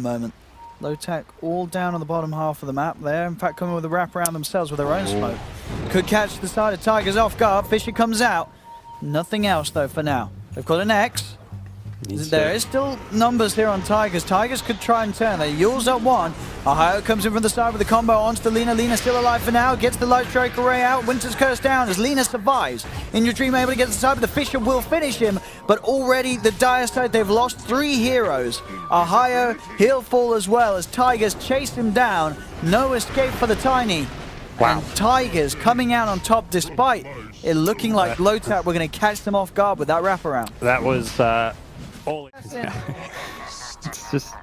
moment. Low tech all down on the bottom half of the map there. In fact, coming with a wrap around themselves with their own smoke. Could catch the side of Tigers off guard. Fisher comes out. Nothing else though for now. They've got an X. There is still numbers here on Tigers. Tigers could try and turn. They Yules up one. Ohio comes in from the side with the combo onto the Lina. Lina still alive for now. Gets the light strike array out. Winter's Curse down as Lina survives. In Your Dream able to get to the side, but the Fisher will finish him. But already the dire side, they've lost 3 heroes. Ohio, he'll fall as well as Tigers chase him down. No escape for the Tiny. Wow. And Tigers coming out on top despite it looking like Lotat were going to catch them off guard with that wraparound. That was all. It's just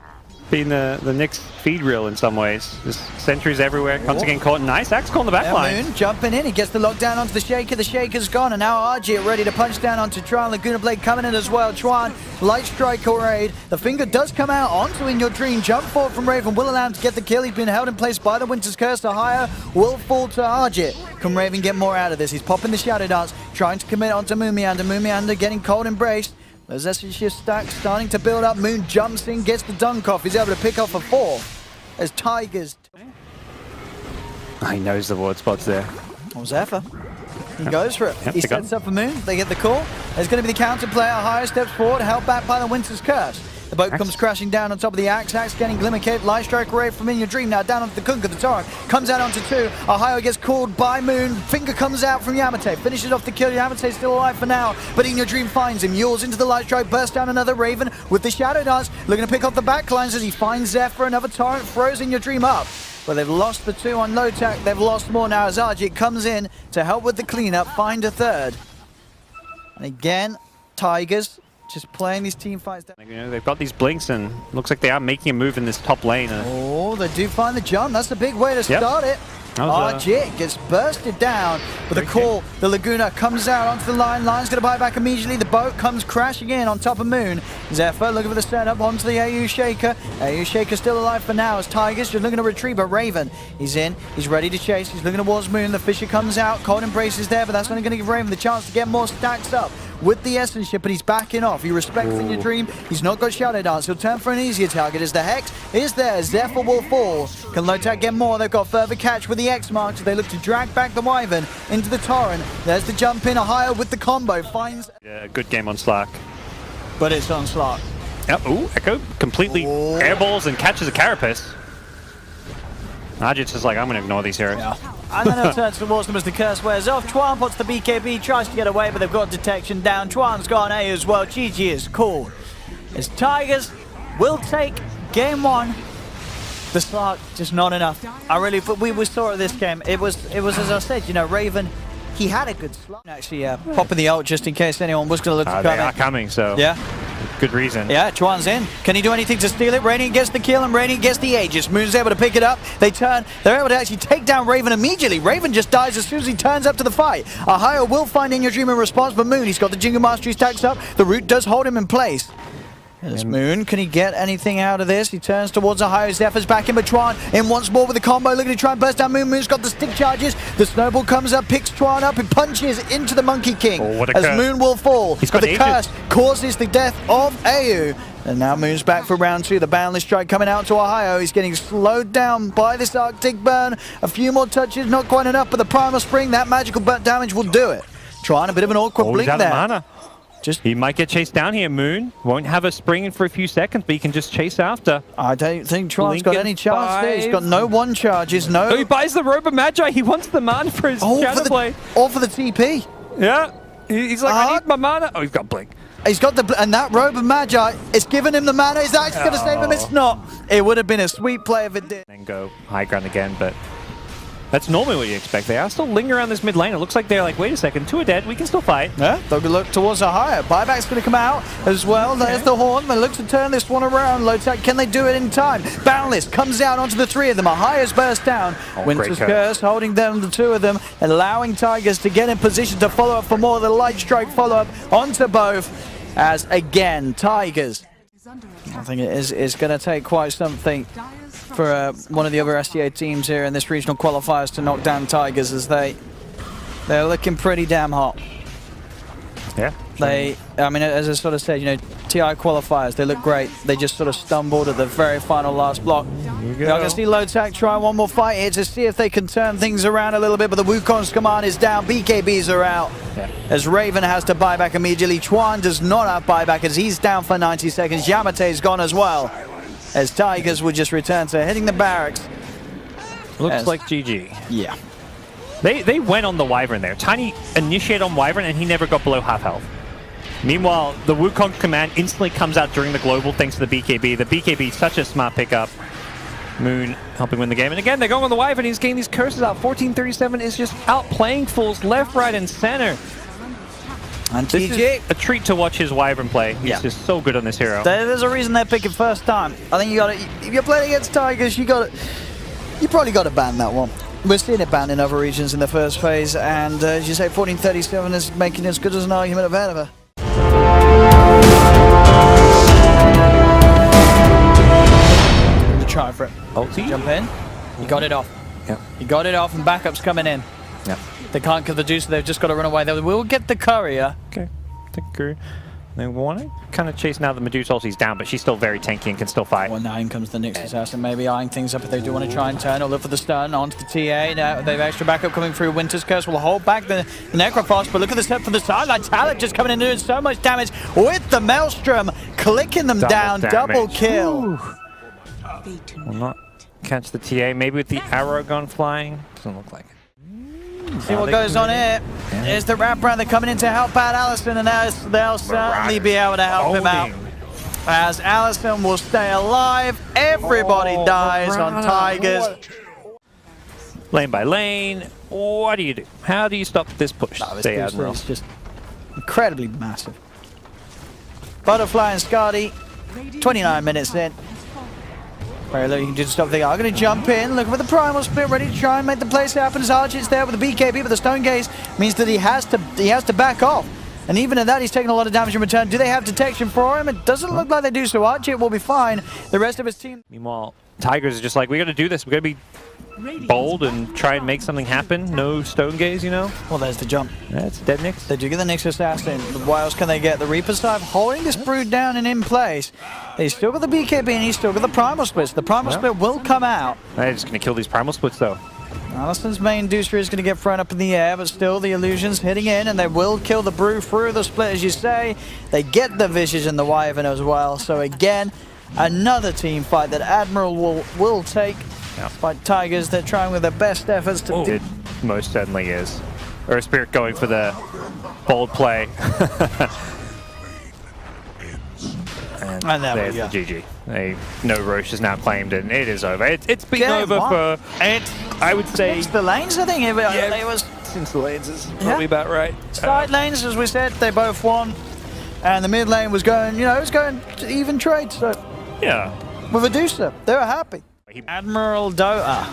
been the Knicks feed reel in some ways. Just sentries everywhere. Comes again caught. Nice axe call on the back line. Moon jumping in. He gets the lockdown onto the Shaker. The Shaker's gone. And now RG ready to punch down onto Tron. Laguna Blade coming in as well. Tron, light strike raid. The finger does come out onto In Your Dream. Jump forward from Raven will allow him to get the kill. He's been held in place by the Winter's Curse. Ohio will fall to RG. Can Raven get more out of this? He's popping the Shadow Dance. Trying to commit onto Moomiander. Moomiander getting cold embraced. There's SSG stack starting to build up. Moon jumps in, gets the dunk off. He's able to pick off a 4 as Tigers. He knows the ward spots there. Oh, Zephyr. He goes for it. Yep, He sets up for Moon. They get the call. There's going to be the counter player. Ohio steps forward, held back by the Winter's Curse. The boat comes crashing down on top of the Axe. Axe getting Glimmer Cape. Light strike array from In Your Dream. Now down onto the Kunkka. The Torrent comes out onto 2. Ohio gets called by Moon. Finger comes out from Yamate. Finishes off the kill. Yamate's still alive for now. But In Your Dream finds him. Yules into the light strike. Bursts down another Raven with the Shadow Dance. Looking to pick off the backlines as he finds Zephyr. Another Torrent throws In Your Dream up. But they've lost the 2 on low tack. They've lost more now as Arjit comes in to help with the cleanup. Find a 3rd. And again, Tigers just playing these team fights down. You know, they've got these blinks and looks like they are making a move in this top lane. Oh, they do find the jump. That's a big way to start it. Arjit gets bursted down, but the call, the Laguna comes out onto the line. Line's going to buy back immediately. The boat comes crashing in on top of Moon. Zephyr looking for the setup onto the AU Shaker. AU Shaker still alive for now as Tigers just looking to retrieve, but Raven, he's in. He's ready to chase. He's looking towards Moon. The Fisher comes out. Cold Embrace is there, but that's only going to give Raven the chance to get more stacks up with the Essence ship, but he's backing off. He respects In Your Dream. He's not got Shadow Dance. He'll turn for an easier target as the Hex is there. Zephyr will fall. Can Lotat get more? They've got further catch with the X mark, so they look to drag back the Wyvern into the Torrent. There's the jump in. Ohio with the combo. Finds... Yeah, good game on Slack. But it's on Slack. Yep, ooh, Echo completely airballs and catches a Carapace. Arjit's just like, I'm going to ignore these heroes. Yeah. And then he'll turn towards them as the curse wears off. Chuan puts the BKB, tries to get away, but they've got detection down. Chuan's gone A as well. GG is cool. As Tigers will take game 1. The Slark just not enough. We saw it this game. It was as I said, you know, Raven, he had a good Slark. Actually, popping the ult just in case anyone was going to look to come in. They are coming, so yeah. Good reason. Yeah, Chuan's in. Can he do anything to steal it? Radiant gets the kill and Radiant gets the Aegis. Moon's able to pick it up. They turn. They're able to actually take down Raven immediately. Raven just dies as soon as he turns up to the fight. Ohio will find In Your Dream in response, but Moon, he's got the Jingle Mastery stacks up. The root does hold him in place. There's Moon. Can he get anything out of this? He turns towards Ohio. Zephyr's back in, but Chuan in once more with the combo. Looking to try and burst down Moon. Moon's got the stick charges. The snowball comes up, picks Chuan up, and punches into the Monkey King as Moon will fall. He's got the curse causes the death of AU. And now Moon's back for round 2. The Boundless Strike coming out to Ohio. He's getting slowed down by this Arctic Burn. A few more touches, not quite enough, but the Primal Spring, that magical burn damage will do it. Trying a bit of an awkward blink there. Mana. He might get chased down here, Moon. Won't have a spring in for a few seconds, but he can just chase after. I don't think Chuan's got any chance there. He's got no one charges, no... Oh, he buys the Robo Magi. He wants the mana for his Shadow Blade. Or for the TP. Yeah. He's like, I need my mana. Oh, he's got Blink. He's got the... And that Robo Magi is giving him the mana. Is that actually going to save him? It's not. It would have been a sweet play if it did. Then go high ground again, but... That's normally what you expect. They are still lingering around this mid lane. It looks like they're like, wait a second, 2 are dead. We can still fight. Yeah, they'll look towards Ohio. Buyback's going to come out as well. There's the horn. They look to turn this one around. Low tech, can they do it in time? Boundless comes out onto the 3 of them. Ohio's burst down. Winter's Curse holding them, the 2 of them, allowing Tigers to get in position to follow up for more of the light strike follow-up onto both. As again, Tigers. I think it is going to take quite something for one of the other STA teams here in this regional qualifiers to knock down Tigers, as they're looking pretty damn hot. Yeah. I mean, as I sort of said, you know, TI qualifiers. They look great. They just sort of stumbled at the very final last block. We're going to see Lotak try one more fight here to see if they can turn things around a little bit, but the Wukong's command is down. BKBs are out. As Raven has to buy back immediately. Chuan does not have buyback as he's down for 90 seconds. Yamate's gone as well. As Tigers would just return to hitting the barracks. Looks like GG. Yeah. They went on the Wyvern there. Tiny initiated on Wyvern and he never got below half health. Meanwhile, the Wukong command instantly comes out during the global thanks to the BKB. The BKB, such a smart pickup. Moon helping win the game. And again, they're going on the Wyvern. He's getting these curses out. 1437 is just outplaying fools left, right, and center. And this is a treat to watch his Wyvern play. He's just so good on this hero. There's a reason they're picking first time. I think you got to, if you're playing against Tigers, you probably got to ban that one. We're seeing it banned in other regions in the first phase, and as you say, 1437 is making as good as an argument of ever. Try for it. Ulti? Jump in. You got it off. Yeah. You got it off, and backup's coming in. Yeah. They can't kill the Juicer, they've just got to run away. They will get the courier. Okay. The courier. They want to kind of chase now the Medusa ulti's down, but she's still very tanky and can still fight. Well, now in comes the Nyx Assassin, maybe eyeing things up if they do want to try and turn or look for the stun onto the TA. Now they've extra backup coming through. Winter's Curse will hold back the Necrophos, but look at the step from the sideline. Talent just coming in and doing so much damage with the Maelstrom, clicking them down. Double kill. Will not catch the TA. Maybe with the arrow gun flying. Doesn't look like it. See what goes on here. There's the wraparound. They're coming in to help out Allison, and they'll certainly be able to help him out. As Allison will stay alive. Everybody dies on Tigers. Lane by lane. What do you do? How do you stop this push? This Admiral is just incredibly massive. Butterfly and Skadi, 29 minutes in. Very low, you can just stop thinking, I'm going to jump in, look for the primal split, ready to try and make the place happen as Archit's there with the BKB, but the Stone Gaze means that he has to back off. And even at that, he's taking a lot of damage in return. Do they have detection for him? It doesn't look like they do, so Archit will be fine. The rest of his team... Meanwhile, Tigers are just like, we got to do this. We got to be bold and try and make something happen. No Stone Gaze, you know? Well, there's the jump. That's dead Nyx. They do get the Nyx Assassin. What else can they get? The Reaper's Dive holding this Brood down and in place. They still got the BKB and he's still got the Primal Splits. The Primal Split will come out. They're just going to kill these Primal Splits, though. Allison's main Dooster is going to get thrown up in the air, but still the Illusion's hitting in, and they will kill the Brew through the split, as you say. They get the Visage and the Wyvern as well. So again, another team fight that Admiral will take. By Tigers, they're trying with their best efforts to... It most certainly is. Or a Spirit going for the bold play. and there's the GG. No Roche is now claimed, and it is over. It's been over for, I would say... It's the lanes, I think. It was since the lanes is probably about right. Side lanes, as we said, they both won. And the mid lane was going, it was going to even trade. So yeah. With a Dooster, they were happy. Admiral Dota.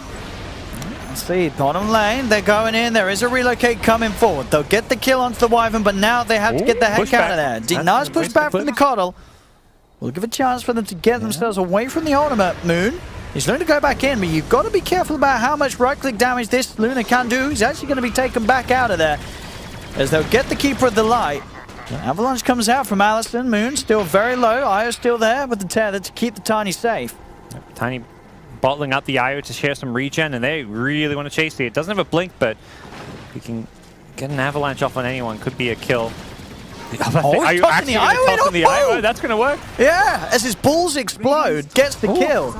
Let's see, bottom lane, they're going in. There is a relocate coming forward. They'll get the kill onto the Wyvern, but now they have to get the heck out of there. Nice push back from the Coddle. We'll give a chance for them to get themselves away from the ultimate. Moon, he's going to go back in, but you've got to be careful about how much right-click damage this Luna can do. He's actually going to be taken back out of there, as they'll get the Keeper of the Light. Avalanche comes out from Allison. Moon still very low. Io still there with the tether to keep the Tiny safe. Tiny bottling up the Io to share some regen, and they really want to chase it. It doesn't have a blink, but he can get an Avalanche off on anyone. Could be a kill. Are you actually tossing the Io? That's going to work. Yeah, as his balls explode, gets the kill.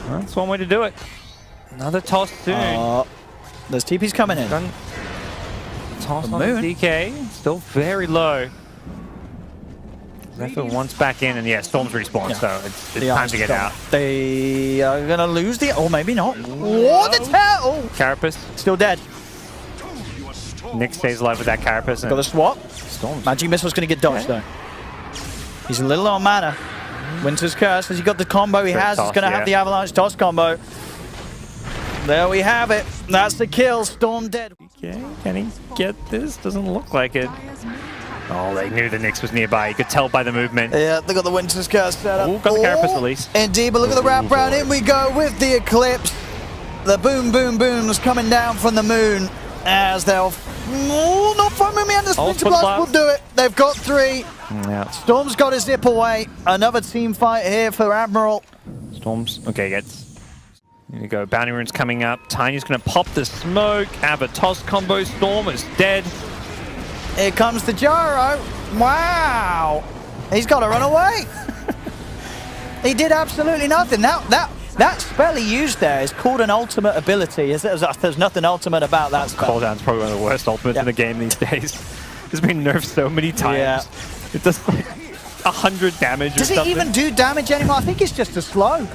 That's one way to do it. Another toss soon. There's TP's coming in. Toss on the DK. Still very low. Zephyr once back in, and yeah, Storm's respawn, so it's time to get out. They are going to lose the... Oh, maybe not. Oh, the tail! Carapace. Still dead. Nyx stays alive with that Carapace. Got the swap. Storm's Magic Missile's going to get dodged, though. He's a little on mana. Winter's Curse, has he got the combo he has? He's going to have the Avalanche toss combo. There we have it. That's the kill. Storm dead. Okay, can he get this? Doesn't look like it. Oh, they knew the Nyx was nearby. You could tell by the movement. Yeah, they got the Winter's Curse set up. Oh, got the Carapace release. Indeed, but look at the wraparound. In we go with the Eclipse. The boom, boom, boom is coming down from the moon as they'll... Oh, not from him. The split multiple Blast will do it. They've got 3. Yeah. Storm's got to zip away. Another team fight here for Admiral. Storm's okay. Gets. Here you go. Bounty Rune's coming up. Tiny's going to pop the smoke. Have a toss combo. Storm is dead. Here comes the gyro. Wow. He's got to run away. He did absolutely nothing. That spell he used there is called an ultimate ability. There's nothing ultimate about that spell. Cooldown's probably one of the worst ultimates in the game these days. It's been nerfed so many times. Yeah. It does like 100 damage Does or something. it even do damage anymore? I think it's just a slow.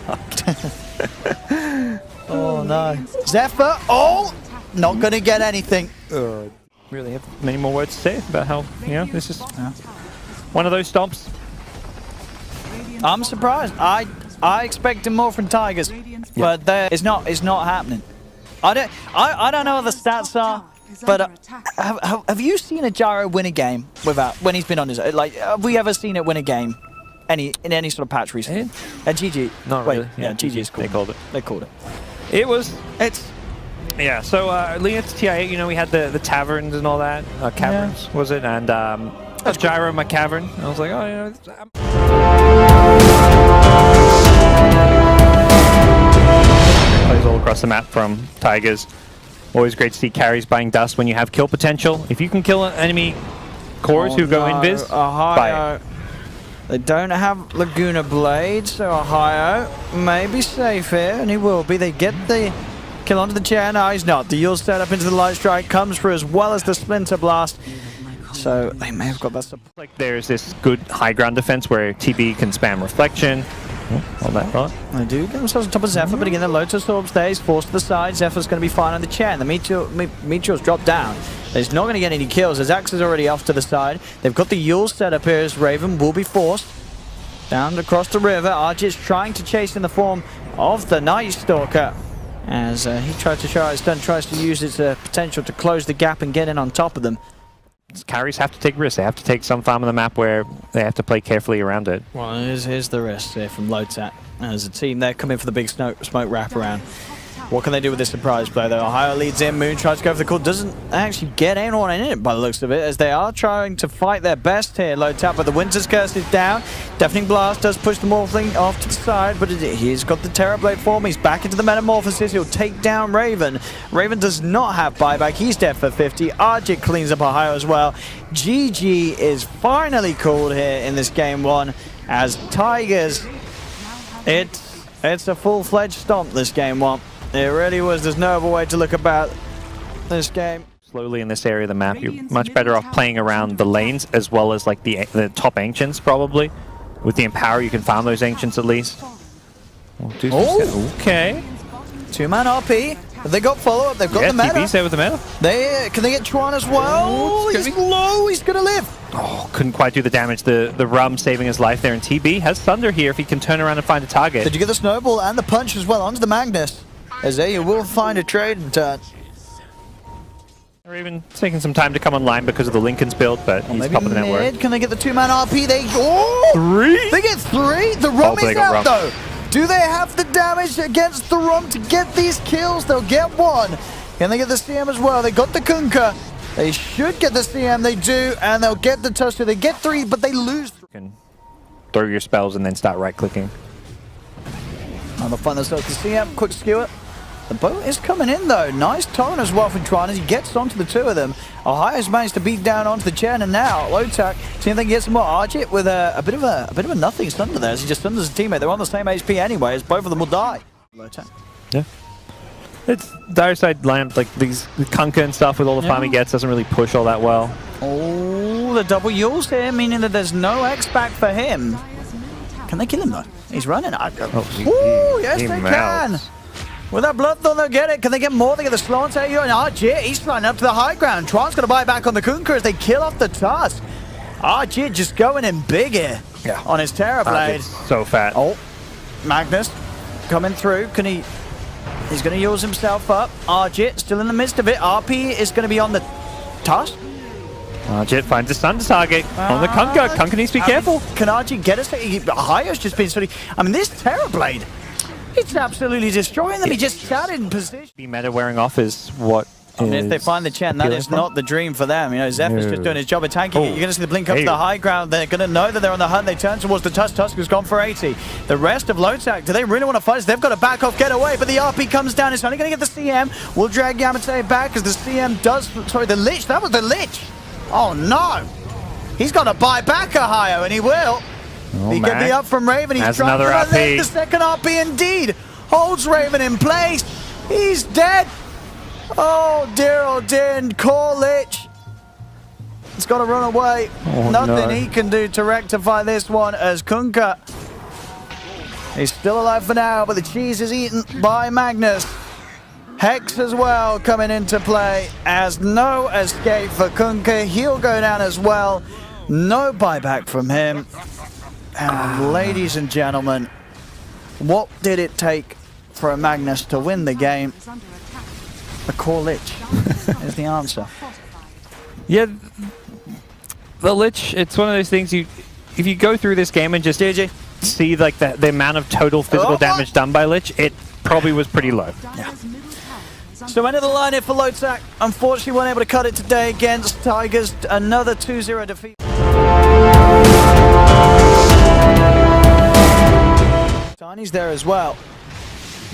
Oh no. Zephyr. Oh! Not going to get anything. Really have many more words to say about how, this is one of those stomps. I'm surprised. I expected more from Tigers, but it's not happening. I don't know what the stats are, but have you seen a gyro win a game when he's been on his have we ever seen it win a game in any sort of patch recently? At GG. Not Wait, really. yeah, GG is cool. They called it. They called it. Yeah, so leading into TI8, we had the taverns and all that. Caverns, was it? And gyro in my cavern. I was like, oh, plays all across the map from Tigers. Always great to see carries buying dust when you have kill potential. If you can kill enemy cores who go invis, buy it. They don't have Laguna Blade, so Ohio may be safe here, and he will be. They get the kill onto the chair. No, he's not. The Yule set up into the Light Strike comes through as well as the Splinter Blast. So they may have got that support. Like there's this good high ground defense where TB can spam Reflection. All that thought. They do get themselves on top of Zephyr, but again, the Lotus Orbs there. He's forced to the side. Zephyr's going to be fine on the chair, and the Meteor's dropped down. He's not going to get any kills as Axe is already off to the side. They've got the Yule set up here as Raven will be forced down across the river. Archie's trying to chase in the form of the Night Stalker as he tries to show his stun, tries to use its potential to close the gap and get in on top of them. Carries have to take risks. They have to take some farm on the map where they have to play carefully around it. Well, here's the risk here from Lotat. As a team, they're coming for the big smoke wraparound. What can they do with this surprise play, though? Ohio leads in. Moon tries to go for the call. Doesn't actually get anyone in it by the looks of it, as they are trying to fight their best here, Lotat. But the Winter's Curse is down. Deafening Blast does push the Morphling off to the side, but he's got the Terrorblade form. He's back into the Metamorphosis. He'll take down Raven. Raven does not have buyback. He's dead for 50. Arjit cleans up Ohio as well. GG is finally called here in this game 1 as Tigers. It's a full-fledged stomp, this game 1. It really was. There's no other way to look about this game. Slowly in this area of the map, you're much better off playing around the lanes as well as like the top ancients probably. With the Empower, you can farm those ancients at least. Okay. 2-man RP. Have they got follow-up? They've got the meta. TB's there with the meta. Can they get Chuan as well? He's low. He's going to live. Oh, couldn't quite do the damage. The Rum saving his life there. And TB has Thunder here if he can turn around and find a target. Did you get the Snowball and the Punch as well onto the Magnus? As there you will find a trade in turn. They're even taking some time to come online because of the Lincoln's build, but he's top of the network. Can they get the 2-man RP? Three? They get 3? The Rum is out though. Do they have the damage against the Rum to get these kills? They'll get 1. Can they get the CM as well? They got the Kunkka. They should get the CM. They do, and they'll get the Tusker. They get 3, but they lose. You can throw your spells and then start right-clicking. And they'll find themselves the CM. Quick skewer. The boat is coming in though. Nice torrent as well from Tron as he gets onto the 2 of them. Ohio's managed to beat down onto the chair, and now Lotak see if they can get some more. Arjit with a bit of a nothing stunder there as he just stuns his teammate. They're on the same HP anyway, as both of them will die. Lotak. Yeah. It's dire side lineup, like the Kunkka and stuff with all the farm he gets doesn't really push all that well. Oh, the double Yules here, meaning that there's no X back for him. Can they kill him though? He's running. Yes they can. With that Bloodthorn, they'll get it. Can they get more? They get the slow on Tayo and Arjit. He's flying up to the high ground. Tron's going to buy back on the Kunkka as they kill off the Tusk. Arjit just going in big here on his Terrorblade. So fat. Oh, Magnus coming through. Can he? He's going to use himself up. Arjit still in the midst of it. RP is going to be on the Tusk. Arjit finds a stun target on the Kunkka. Kunkka needs to be careful. Can Arjit get us? Haya's just been sort of. I mean, this Terrorblade. It's absolutely destroying them. He just sat in position. The meta wearing off is what I mean, if they find the Chen, that is not the dream for them. You know, Zephyr's just doing his job of tanking it. You're going to see the blink up to the high ground. They're going to know that they're on the hunt. They turn towards the Tusk. Tusk has gone for 80. The rest of Lotak, do they really want to fight? They've got to back off, get away, but the RP comes down. It's only going to get the CM. We'll drag Yamate back as the CM does... Sorry, the Lich. That was the Lich. Oh, no. He's got to buy back Ohio, and he will. He could be up from Raven. He's trying to let the second RP indeed. Holds Raven in place. He's dead. Oh dear, and Core Lich. He's got to run away. Nothing he can do to rectify this one as Kunkka. He's still alive for now, but the cheese is eaten by Magnus. Hex as well coming into play as no escape for Kunkka. He'll go down as well. No buyback from him. And ladies and gentlemen, what did it take for a Magnus to win the game? The Core Lich is the answer. Yeah, the Lich, it's one of those things if you go through this game and just see like the amount of total physical damage done by Lich, it probably was pretty low. Yeah. So end of the line here for Lotak. Unfortunately, weren't able to cut it today against Tigers. Another 2-0 defeat. Tiny's there as well.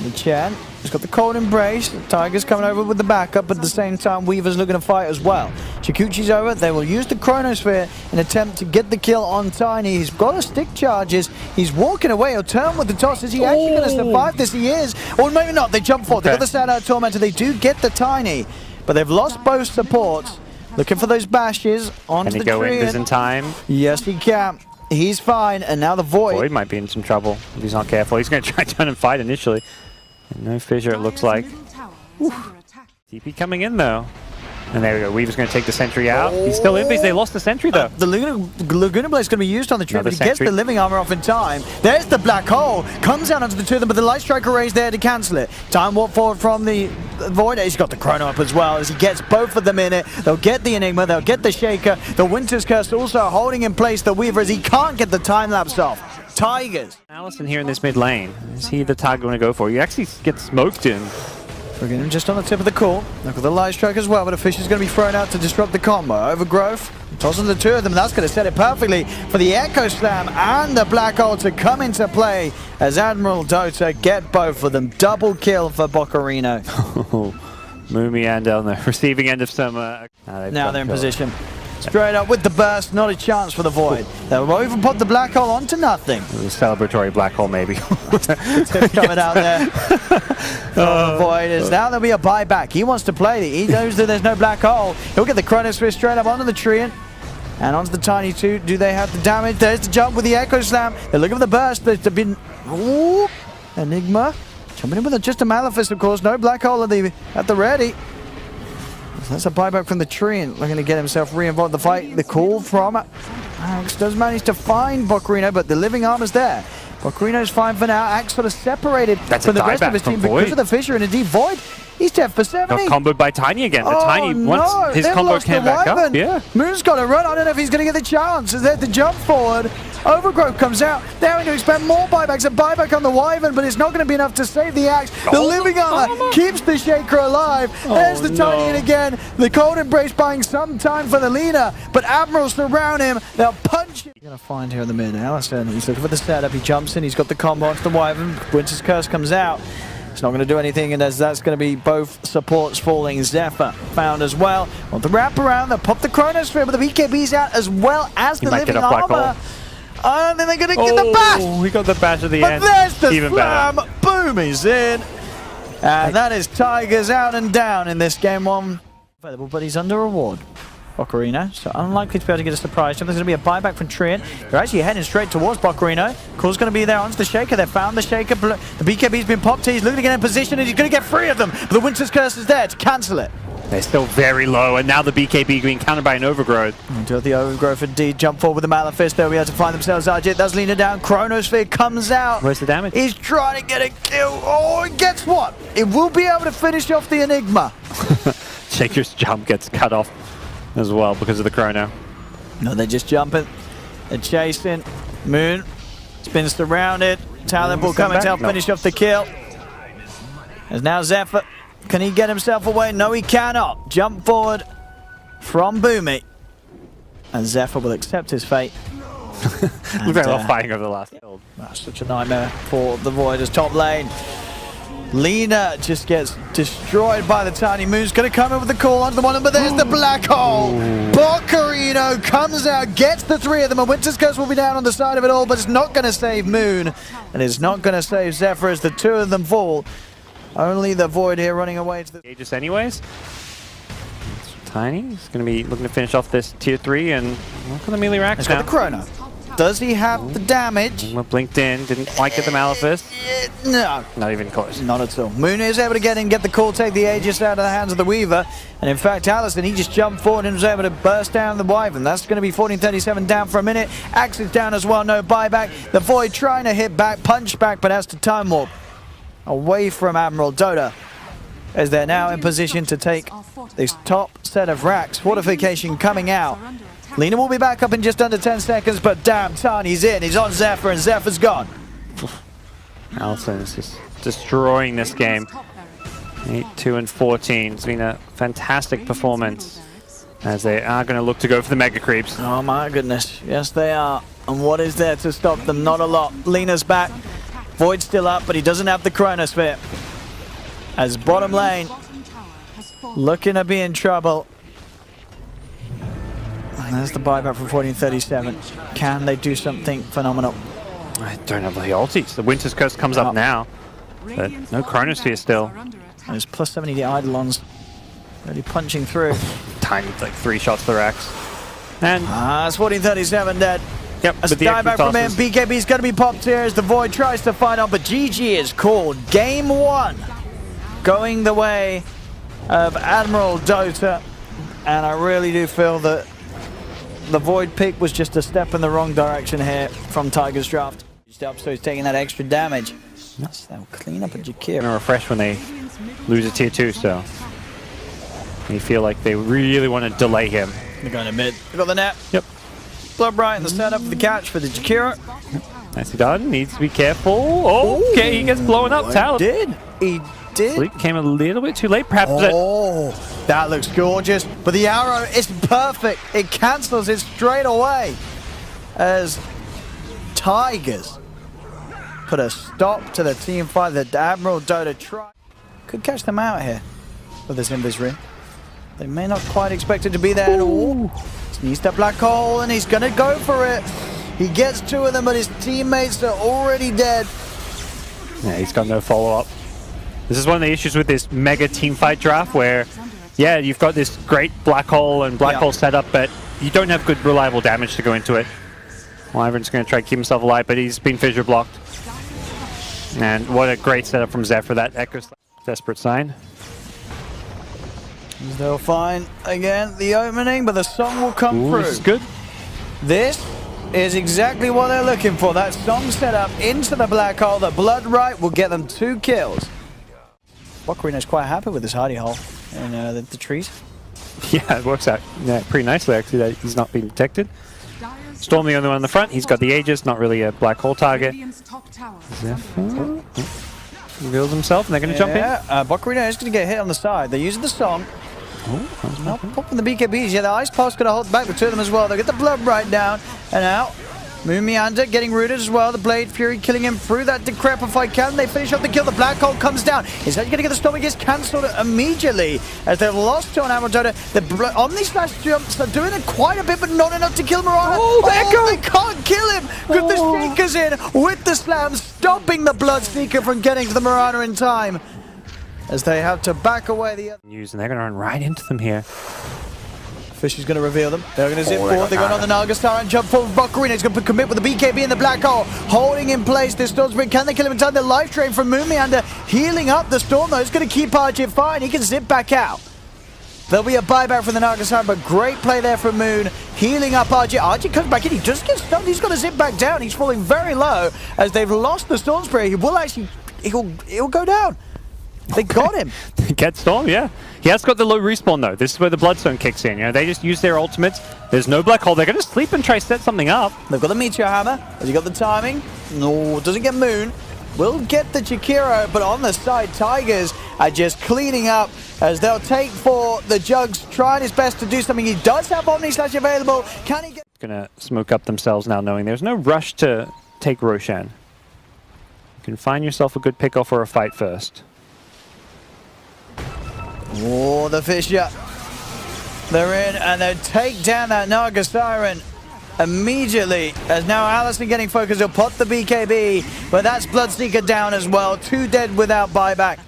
The Chen has got the cold embrace. The Tigers coming over with the backup, but at the same time, Weaver's looking to fight as well. Chikuchi's over. They will use the Chronosphere in an attempt to get the kill on Tiny. He's got a stick charges. He's walking away. He'll turn with the toss. Is he actually going to survive this? He is. Or maybe not. They jump forward. They've got the Sad-Out Tormentor. They do get the Tiny, but they've lost both supports. Looking for those bashes onto the tree. Can he go in time? Yes, he can. He's fine. And now the Void. Void might be in some trouble if he's not careful. He's going to try to turn and fight initially. No fissure, it looks like. TP coming in, though. And there we go. Weaver's going to take the sentry out. He's still in because they lost the sentry, though. The Laguna Blade's going to be used on the tree, but he gets the living armor off in time. There's the black hole. Comes out onto the two of them, but the Light Strike Array's there to cancel it. Time warp forward from the Void. He's got the Chrono up as well as he gets both of them in it. They'll get the Enigma. They'll get the Shaker. The Winter's Curse also holding in place the Weaver as he can't get the time-lapse off. Tigers. Allison here in this mid lane. Is he the target going to go for? You actually get smoked in. We're getting him just on the tip of the core. Look at the Light Strike as well, but a fish is going to be thrown out to disrupt the combo. Overgrowth, tossing the two of them. That's going to set it perfectly for the Echo Slam and the Black Hole to come into play as Admiral Dota get both of them. Double kill for Boccarino. Moomy and on the receiving end of some... now they're in position. Straight up with the burst, not a chance for the Void. They'll even pop the Black Hole onto nothing. A celebratory Black Hole, maybe. Coming out there. The Void is now there'll be a buyback. He wants to play. He knows that there's no Black Hole. He'll get the Chronosphere straight up onto the tree and onto the Tiny 2. Do they have the damage? There's the jump with the Echo Slam. They're looking for the burst. There's been... Ooh, Enigma. Jumping in with just a Malefice, of course. No Black Hole at the ready. That's a buyback from the tree and looking to get himself re-involved in the fight. The call from Axe does manage to find Boccarino, but the living armor's there. Boccarino's fine for now. Axe sort of separated from the rest of his team because of the fissure, and indeed Void, he's 10 for 70. Got comboed by Tiny again. The Tiny, once his combo came back up, Moon's got to run. I don't know if he's going to get the chance. There's the jump forward. Overgrowth comes out. They're going to expect more buybacks. A buyback on the Wyvern, but it's not going to be enough to save the Axe. The living armor keeps the Shaker alive. There's the Tiny in again. The cold embrace buying some time for the Lina, but Admirals surround him. They'll punch him. You're going to find here in the mid. Allison, he's looking for the setup. He jumps in. He's got the combo onto the Wyvern. Winter's Curse comes out. It's not going to do anything, and as that's going to be both supports falling. Zephyr found as well. Want the wrap around. They'll pop the Chronosphere, but the BKB's out as well as the living armor. And then they're going to get the bash! We got the bash at the end. But there's the slam! Boom, he's in! And that is Tigers out and down in this game one. Available, but he's under reward. Boccarino, so unlikely to be able to get a surprise. So there's going to be a buyback from Trian. They're actually heading straight towards Boccarino. Cool's going to be there onto the Shaker. They found the Shaker. The BKB's been popped. He's looking to get in position and he's going to get 3 of them. But the Winter's Curse is there to cancel it. They're still very low, and now the BKB being countered by an Overgrowth. Until the Overgrowth indeed jump forward with the Malefice. They'll be able to find themselves. Arjit does lean it down. Chronosphere comes out. Where's the damage? He's trying to get a kill. Oh, and guess what? It will be able to finish off the Enigma. Shaker's jump gets cut off as well because of the Chrono. No, they're just jumping. They're chasing. Moon has been surrounded. Talent will come and help finish off the kill. There's now Zephyr. Can he get himself away? No, he cannot. Jump forward from Boomy. And Zephyr will accept his fate. We've had a lot of fighting over the last build. Such a nightmare for the Void as top lane. Lina just gets destroyed by the Tiny Moon's going to come in with the call onto the one, but there's the black hole. Boccarino comes out, gets the three of them, and Winter's Curse will be down on the side of it all, but it's not going to save Moon, and it's not going to save Zephyr as the two of them fall. Only the Void here running away to the... Aegis anyways. Tiny, he's going to be looking to finish off this tier 3 and look at the melee racks now. He's got the Chrono. Does he have the damage? Blinked in, didn't quite get the Malefice. No. Not even close. Not at all. Moon is able to get in, get the call, take the Aegis out of the hands of the Weaver. And in fact, Allison, he just jumped forward and was able to burst down the Wyvern. That's going to be 1437 down for a minute. Axe is down as well, no buyback. The Void trying to hit back, punch back, but has to time warp away from Admiral Dota, as they're now in position to take this top set of racks. Fortification coming out. Lina will be back up in just under 10 seconds, but damn, Tany's in. He's on Zephyr, and Zephyr's gone. Allison is just destroying this game. 8-2 and 14. It's been a fantastic performance, as they are going to look to go for the mega creeps. Oh my goodness, yes they are. And what is there to stop them? Not a lot. Lina's back. Void's still up, but he doesn't have the Chronosphere. As bottom lane, looking to be in trouble. And there's the buyback for 1437. Can they do something phenomenal? I don't have the ultis. The Winter's Curse comes up now, but no Chronosphere still. And there's plus 70 the Eidolons. Really punching through. Tiny, like 3 shots to the racks. And it's 1437 dead. Yep, a dieback from him. BKB's going to be popped here as the Void tries to find out, but GG is called. Game 1 going the way of Admiral Dota, and I really do feel that the Void pick was just a step in the wrong direction here from Tiger's draft. So he's taking that extra damage. Yes, they'll clean up a Jakir. And refresh when they lose a tier 2, so they feel like they really want to delay him. They're going to mid. They got the net. Yep. Bloodbright in the setup for the catch for the Jakira. Nicely done. Needs to be careful. Okay, he gets blown up. Talent. He did. Sleep came a little bit too late, perhaps. That looks gorgeous. But the arrow is perfect. It cancels it straight away as Tigers put a stop to the team fight that Admiral Dota tried. Could catch them out here with this Invis Ring. They may not quite expect it to be there at all. He's the black hole and he's going to go for it. He gets 2 of them, but his teammates are already dead. Yeah, he's got no follow-up. This is one of the issues with this mega team fight draft where, yeah, you've got this great black hole and black hole setup, but you don't have good reliable damage to go into it. Wyvern's going to try to keep himself alive, but he's been fissure blocked. And what a great setup from Zephyr, that Echo desperate sign. They'll find again the opening, but the song will come through. This is good. This is exactly what they're looking for. That song set up into the black hole. The Blood Right will get them 2 kills. Boccarino's quite happy with this hidey hole in the trees. Yeah, it works out pretty nicely actually that he's not being detected. Storm the only one on the front. He's got the Aegis, not really a black hole target. Zephyr reveals himself and they're going to jump in. Boccarino is going to get hit on the side. They're using the song. Not popping the BKBs. Yeah, the Ice Pulse going to hold back the 2 of them as well. They'll get the Blood right down and out. Moon Meander getting rooted as well. The Blade Fury killing him through that Decrepified cannon. They finish up the kill. The Black Hole comes down. Is that going to get the stop? He gets cancelled immediately as they've lost to an Admiral Dota. The Omni Slash jumps are doing it quite a bit, but not enough to kill Mirana. They can't kill him because the Seeker's in with the slam, stopping the Blood Seeker from getting to the Mirana in time, as they have to back away the other. And they're going to run right into them here. Fish is going to reveal them. They're going to zip forward. They're going on the Naga Star and jump forward. Boccarino is going to commit with the BKB in the black hole. Holding in place this Storm Spring. Can they kill him in time? The life drain from Moon Meander. Healing up the Storm though. It's going to keep Archie fine. He can zip back out. There'll be a buyback from the Naga Star, but great play there from Moon. Healing up Archie. Archie comes back in. He just gets stunned. He's got to zip back down. He's falling very low as they've lost the Storm Spray. He will actually, he'll go down. They got him. Get Storm, yeah. He has got the low respawn though. This is where the Bloodstone kicks in. You know, they just use their ultimates. There's no black hole. They're going to sleep and try to set something up. They've got the Meteor Hammer. Has he got the timing? No, doesn't get Moon. will get the Jakiro, but on the side, Tigers are just cleaning up as they'll take for the Jugs, trying his best to do something. He does have Omni Slash available. Can he get... Gonna smoke up themselves now, knowing there's no rush to take Roshan. You can find yourself a good pick-off or a fight first. Oh, the Fisher. They're in, and they take down that Naga Siren immediately, as now Allison getting focused. He'll pot the BKB, but that's Bloodseeker down as well. 2 dead without buyback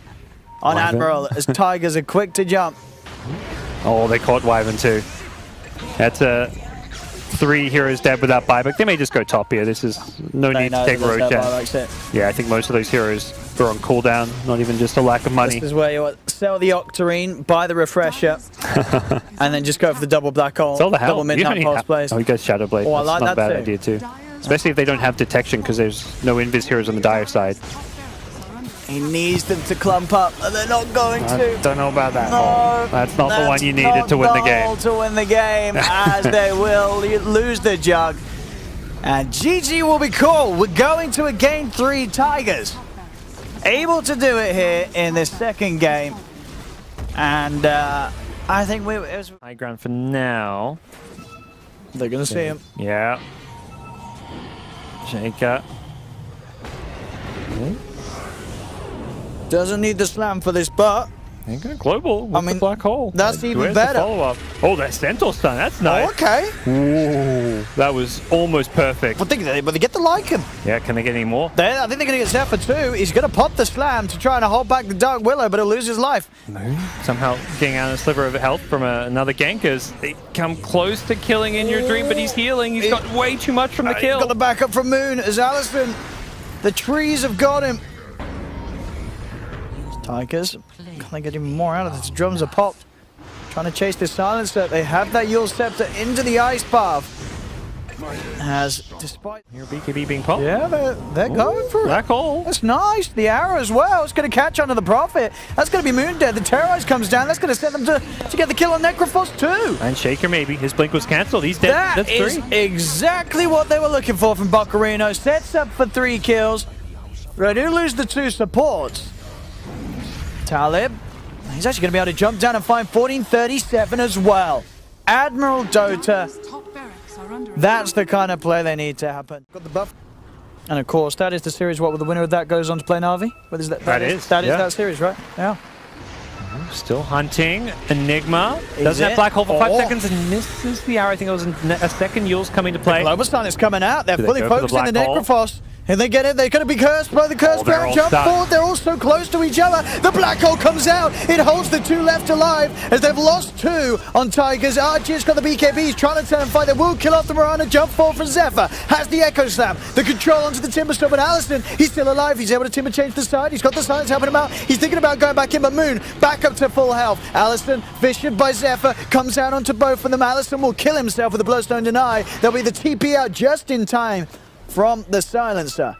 on Admiral, as Tigers are quick to jump. Oh, they caught Wyvern too. That's 3 heroes dead without buyback. They may just go top here. This is no need to take Roshan. Yeah, I think most of those heroes are on cooldown, not even just a lack of money. This is where you sell the Octarine, buy the Refresher, and then just go for the double black hole. Sell the hell. Double midnight pulse plays. Oh, he goes Shadowblade. Oh, I like That's not that a bad idea too. Especially if they don't have detection, because there's no invis heroes on the dire side. He needs them to clump up, and they're not going to. Don't know about that. No, that's not the one you needed to win the game. To win the game, as they will lose the Jug. And GG will be called. We're going to a game 3. Tigers able to do it here in this second game. And I think it was high ground for now. They're going to see him. Yeah. Shaker. Doesn't need the slam for this, but they're going global with the black hole. That's even better. Follow-up. Oh, that Centaur stun. That's nice. Oh, okay. Ooh, that was almost perfect. But they get the Lycan. Yeah, can they get any more? I think they're going to get Zephyr too. He's going to pop the slam to try and hold back the Dark Willow, but he'll lose his life. Somehow getting out a sliver of health from another gank as they come close to killing in your dream, but he's healing. He's got way too much from the kill. He's got the backup from Moon as Allison. The trees have got him. Tigers, can they get even more out of this? Drums are popped. Trying to chase this silencer. They have that Yule Scepter into the ice path. As despite your BKB being popped. Yeah, they're going for it. Black hole. That's nice. The arrow as well. It's going to catch onto the Prophet. That's going to be Moon dead. The Terrorize comes down. That's going to set them to get the kill on Necrophos too. And Shaker maybe. His blink was cancelled. He's dead. That's 3. That is exactly what they were looking for from Buccarino. Sets up for 3 kills. They do lose the 2 supports. Talib, he's actually going to be able to jump down and find 1437 as well. Admiral Dota, that's the kind of play they need to happen. Got the buff. And of course, that is the series. What, the winner of that goes on to play Na'Vi? What is that? That is that series, right? Yeah. Still hunting. Enigma. Doesn't have Black Hole for 5 seconds and misses the arrow. I think it was a second Yule's coming to play. The Global Stun is coming out. They're fully focused in the Necrophos. And they get it, they're going to be cursed by the cursed ground. Jump forward, they're all so close to each other. The black hole comes out, it holds the 2 left alive as they've lost 2 on Tigers. Archie's got the BKB, he's trying to turn and fight. They will kill off the Mirana. Jump forward from Zephyr, has the Echo Slam, the control onto the Timber Storm, and Allison, he's still alive. He's able to Timber change the side, he's got the silence helping him out. He's thinking about going back in, but Moon back up to full health. Allison, fissured by Zephyr, comes out onto both of them. Allison will kill himself with a Bloodstone Deny. There'll be the TP out just in time from the silencer.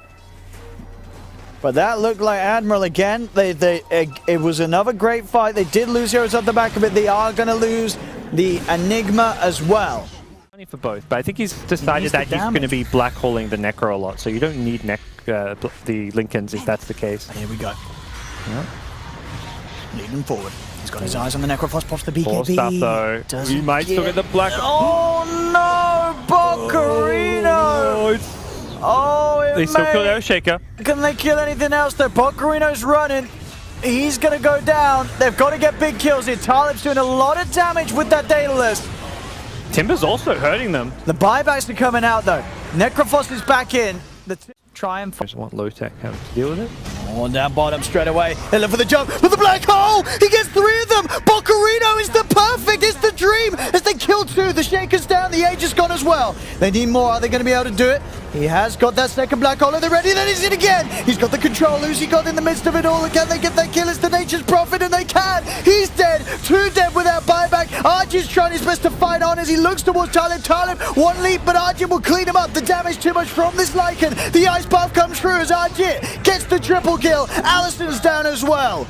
But that looked like Admiral again. It was another great fight. They did lose heroes off the back of it. They are going to lose the Enigma as well. Funny for both, but I think he's decided that he's going to be black holing the Necro a lot, so you don't need the Lincolns if that's the case. Here we go. Yep. Leading forward. He's got his eyes on the Necrophos, pops the BKB. Poor stuff though. He might still get the black. Oh no, Buccarino! They still kill their Shaker. Can they kill anything else though? Buccarino's running. He's going to go down. They've got to get big kills here. Talib's doing a lot of damage with that Daedalus. Timber's also hurting them. The buybacks are coming out though. Necrophos is back in. The Triumph. I just want low tech having to deal with it. Oh, down bottom straight away. They look for the jump with the black hole. He gets 3 of them. Buccarino is the perfect. It's the dream as they kill 2. The Shaker's down. The Age is gone as well. They need more. Are they going to be able to do it? He has got that second black hole. Are they ready? Then he's in again. He's got the control. Who's he got in the midst of it all? Can they get that kill? It's the Nature's Prophet, and they can. He's dead. 2 dead without buyback. Archie's trying his best to fight on as he looks towards Talib. Talib, 1 leap, but Archie will clean him up. The damage too much from this Lycan. The ice path comes through as Archie gets the triple kill. Allison's down as well.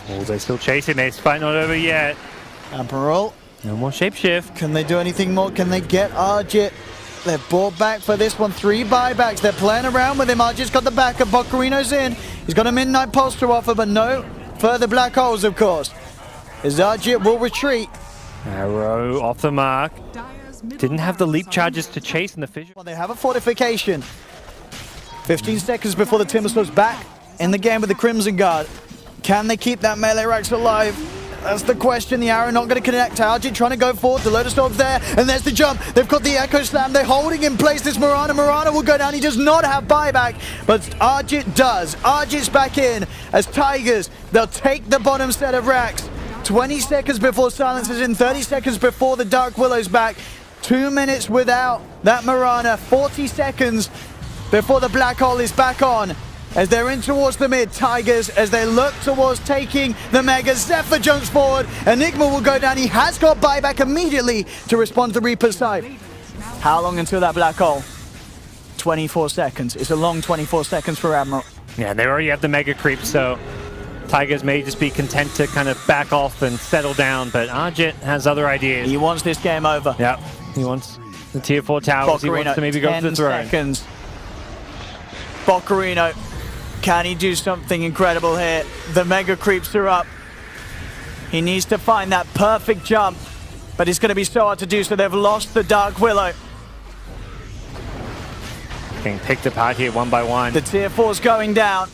Oh, they're still chasing. This fight not over yet. Admiral. No more shapeshift. Can they do anything more? Can they get Archie? They're brought back for this one. 3 buybacks. They're playing around with him. Arjit's got the backup. Bocarino's in. He's got a midnight pulse to offer, but no further black holes, of course. As Arjit will retreat. Arrow off the mark. Didn't have the leap charges to chase in the fissure. Well, they have a fortification. 15 seconds before the Timbersaws back in the game with the Crimson Guard. Can they keep that melee Rax alive? That's the question. The arrow not going to connect. Arjit trying to go forward. The Lotus Orb's there. And there's the jump. They've got the Echo Slam. They're holding in place this Mirana. Mirana will go down. He does not have buyback. But Arjit does. Arjit's back in as Tigers. They'll take the bottom set of Rax. 20 seconds before Silence is in. 30 seconds before the Dark Willow's back. 2 minutes without that Mirana. 40 seconds before the Black Hole is back on. As they're in towards the mid, Tigers, as they look towards taking the Mega. Zephyr jumps forward. Enigma will go down. He has got buyback immediately to respond to Reaper's Sight. How long until that Black Hole? 24 seconds. It's a long 24 seconds for Admiral. Yeah, they already have the Mega Creep, so Tigers may just be content to kind of back off and settle down, but Arjit has other ideas. He wants this game over. Yeah, he wants the tier 4 towers. Bocarino, he wants to maybe go to the throne. 10 seconds. Bocarino. Can he do something incredible here? The Mega Creeps are up. He needs to find that perfect jump, but it's going to be so hard to do, so they've lost the Dark Willow. Being picked apart here one by one. The tier 4's going down.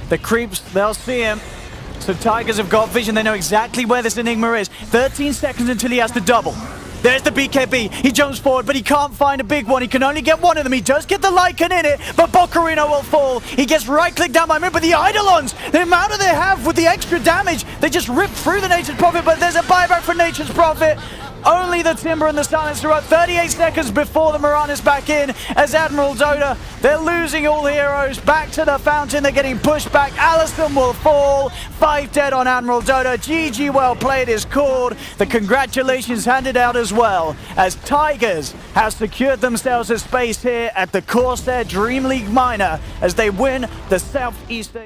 The Creeps, they'll see him. So Tigers have got vision. They know exactly where this Enigma is. 13 seconds until he has to double. There's the BKB. He jumps forward, but he can't find a big one. He can only get one of them. He does get the Lycan in it, but Bocarino will fall. He gets right-clicked down by mid, but the Eidolons, the amount that they have with the extra damage, they just rip through the Nature's Prophet, but there's a buyback for Nature's Prophet. Only the Timber and the Silencer are up. 38 seconds before the Mirana's back in as Admiral Dota. They're losing all heroes. Back to the fountain. They're getting pushed back. Allison will fall. 5 dead on Admiral Dota. GG well played is called. The congratulations handed out as well as Tigers have secured themselves a space here at the Corsair Dream League Minor as they win the Southeast.